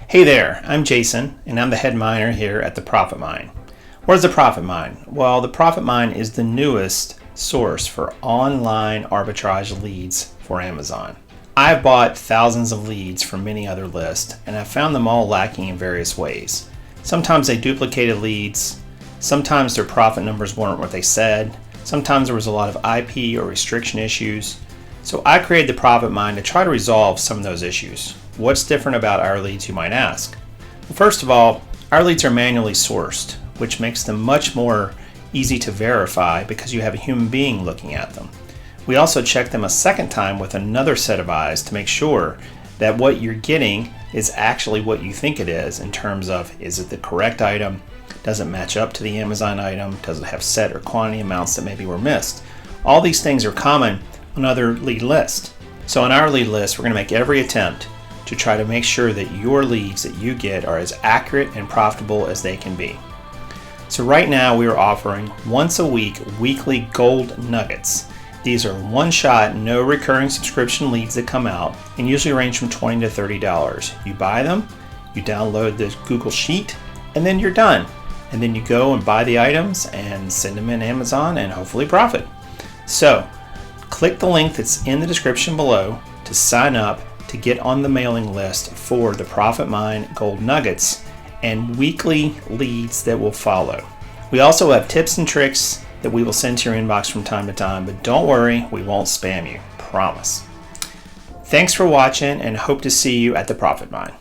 Hey there, I'm Jason, and I'm the head miner here at the Profit Mine. What is the Profit Mine? Well, the Profit Mine is the newest source for online arbitrage leads for Amazon. I've bought thousands of leads from many other lists, and I've found them all lacking in various ways. Sometimes they duplicated leads, sometimes their profit numbers weren't what they said, sometimes there was a lot of IP or restriction issues. So I created the Profit Mine to try to resolve some of those issues. What's different about our leads, you might ask? Well, first of all, our leads are manually sourced, which makes them much more easy to verify because you have a human being looking at them. We also check them a second time with another set of eyes to make sure that what you're getting is actually what you think it is in terms of, is it the correct item? Does it match up to the Amazon item? Does it have set or quantity amounts that maybe were missed? All these things are common on other lead lists. So on our lead list, we're going to make every attempt to try to make sure that your leads that you get are as accurate and profitable as they can be. So right now we are offering once a week weekly gold nuggets. These are one-shot, no recurring subscription leads that come out and usually range from $20 to $30. You buy them, you download the Google Sheet, and then you're done. And then you go and buy the items and send them in Amazon and hopefully profit. So click the link that's in the description below to sign up to get on the mailing list for the Profit Mine Gold Nuggets and weekly leads that will follow. We also have tips and tricks that we will send to your inbox from time to time, but don't worry, we won't spam you, promise. Thanks for watching and hope to see you at the Profit Mine.